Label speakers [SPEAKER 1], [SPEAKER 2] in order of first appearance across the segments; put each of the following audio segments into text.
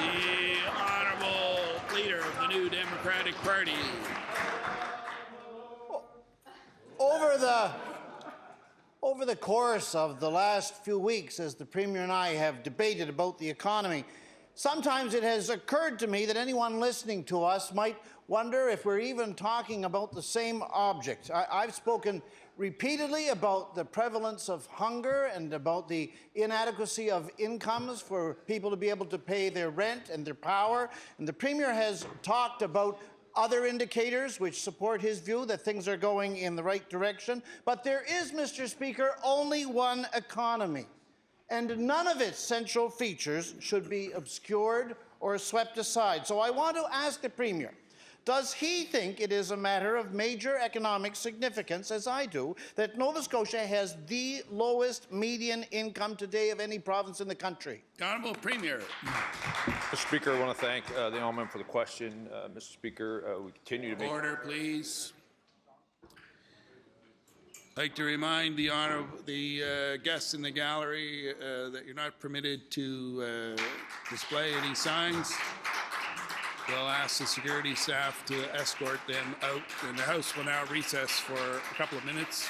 [SPEAKER 1] The Honourable Leader of the New Democratic Party.
[SPEAKER 2] Over the course of the last few weeks, as the Premier and I have debated about the economy, sometimes it has occurred to me that anyone listening to us might wonder if we're even talking about the same object. I've spoken repeatedly about the prevalence of hunger and about the inadequacy of incomes for people to be able to pay their rent and their power. And the Premier has talked about other indicators which support his view that things are going in the right direction. But there is, Mr. Speaker, only one economy, and none of its central features should be obscured or swept aside. So I want to ask the Premier, does he think it is a matter of major economic significance, as I do, that Nova Scotia has the lowest median income today of any province in the country?
[SPEAKER 1] The Honourable Premier.
[SPEAKER 3] Mr. Speaker, I want to thank the honourable member for the question. Mr. Speaker, we continue to make...
[SPEAKER 1] Order, please. I'd like to remind the guests in the gallery that you're not permitted to display any signs. We'll ask the security staff to escort them out, and the House will now recess for a couple of minutes.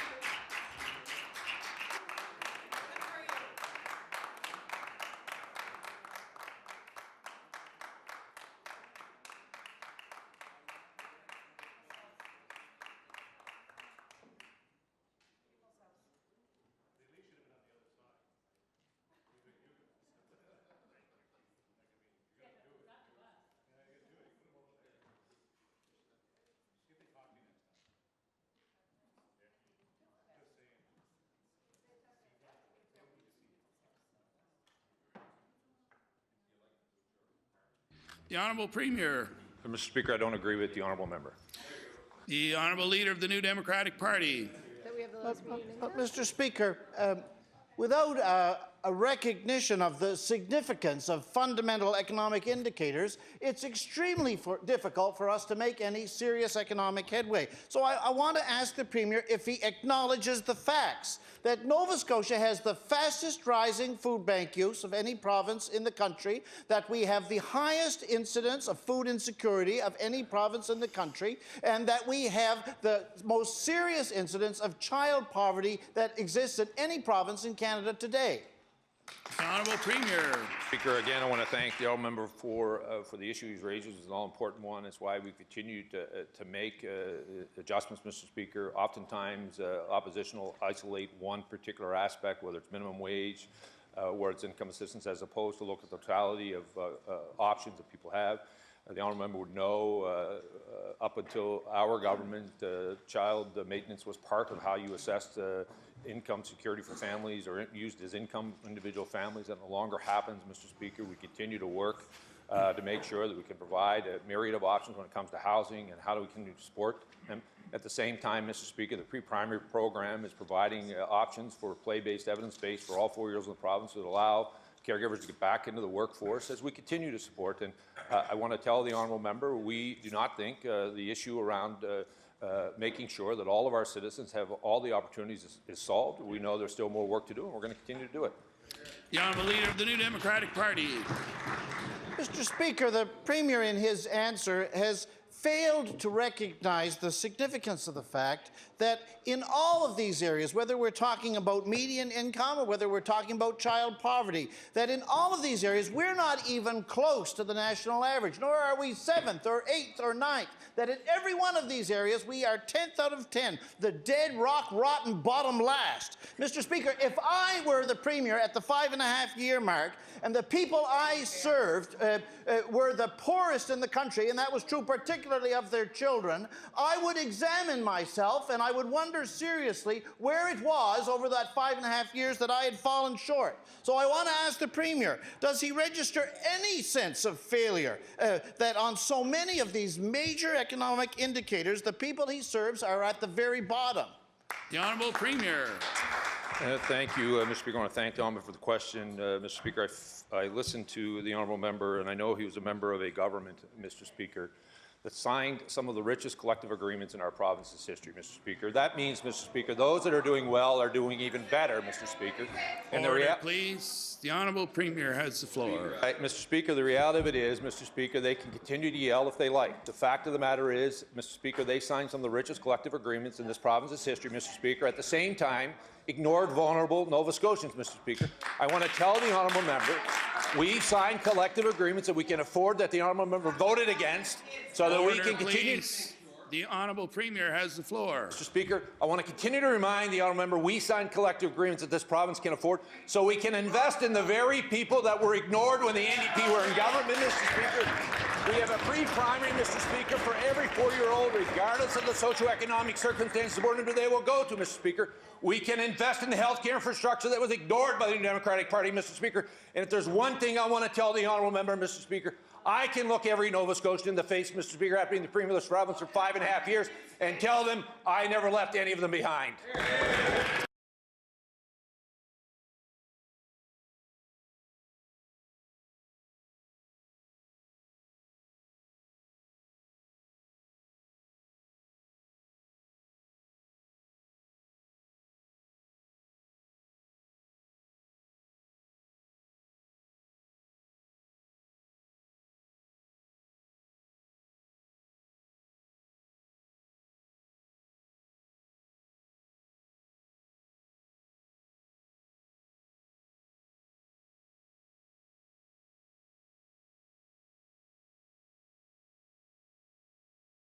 [SPEAKER 1] The Honourable Premier.
[SPEAKER 3] Mr. Speaker, I don't agree with the honourable member.
[SPEAKER 1] The Honourable Leader of the New Democratic Party.
[SPEAKER 2] Mr. Speaker, without a recognition of the significance of fundamental economic indicators, it's extremely difficult for us to make any serious economic headway. So I want to ask the Premier if he acknowledges the facts that Nova Scotia has the fastest rising food bank use of any province in the country, that we have the highest incidence of food insecurity of any province in the country, and that we have the most serious incidence of child poverty that exists in any province in Canada today.
[SPEAKER 1] Honourable Premier.
[SPEAKER 3] Speaker, again, I want to thank the honourable member for the issue he's raised. It's an all-important one. It's why we continue to make adjustments, Mr. Speaker. Oftentimes, opposition will isolate one particular aspect, whether it's minimum wage, where it's income assistance, as opposed to look at the totality of options that people have. The honourable member would know, up until our government, child maintenance was part of how you assessed income security for families, or used as income individual families. That no longer happens, Mr. Speaker. We continue to work to make sure that we can provide a myriad of options when it comes to housing and how do we continue to support them. At the same time, Mr. Speaker, the pre-primary program is providing options for play-based, evidence-based for all 4 years in the province that allow caregivers to get back into the workforce as we continue to support. And I want to tell the honourable member, we do not think the issue around making sure that all of our citizens have all the opportunities is solved. We know there's still more work to do, and we're going to continue to do it.
[SPEAKER 1] The Honourable Leader of the New Democratic Party.
[SPEAKER 2] Mr. Speaker, the Premier in his answer has failed to recognize the significance of the fact that in all of these areas, whether we're talking about median income or whether we're talking about child poverty, that in all of these areas, we're not even close to the national average, nor are we 7th or 8th or 9th, that in every one of these areas, we are 10th out of 10, the dead, rock, rotten bottom last. Mr. Speaker, if I were the Premier at the 5.5-year mark, and the people I served were the poorest in the country, and that was true particularly of their children, I would examine myself and I would wonder seriously where it was over that 5.5 years that I had fallen short. So I want to ask the Premier, does he register any sense of failure that on so many of these major economic indicators, the people he serves are at the very bottom?
[SPEAKER 1] The Honourable Premier.
[SPEAKER 3] Thank you, Mr. Speaker. I want to thank the honourable for the question. Mr. Speaker, I listened to the honourable member, and I know he was a member of a government, Mr. Speaker, that signed some of the richest collective agreements in our province's history, Mr. Speaker. That means, Mr. Speaker, those that are doing well are doing even better, Mr. Speaker. And
[SPEAKER 1] Order, please. The Honourable Premier has the floor.
[SPEAKER 3] Right, Mr. Speaker, the reality of it is, Mr. Speaker, they can continue to yell if they like. The fact of the matter is, Mr. Speaker, they signed some of the richest collective agreements in this province's history, Mr. Speaker. At the same time, ignored vulnerable Nova Scotians, Mr. Speaker. I want to tell the honourable member, we signed collective agreements that we can afford that the honourable member voted against, so that we can continue.
[SPEAKER 1] Please. The Honourable Premier has the floor.
[SPEAKER 3] Mr. Speaker, I want to continue to remind the honourable member we signed collective agreements that this province can afford, so we can invest in the very people that were ignored when the NDP were in government, Mr. Speaker. We have a pre-primary, Mr. Speaker, for every 4-year-old, regardless of the socioeconomic circumstances they will go to, Mr. Speaker. We can invest in the healthcare infrastructure that was ignored by the New Democratic Party, Mr. Speaker. And if there's one thing I want to tell the honourable member, Mr. Speaker, I can look every Nova Scotian in the face, Mr. Speaker, after being the Premier of this province for 5.5 years, and tell them I never left any of them behind.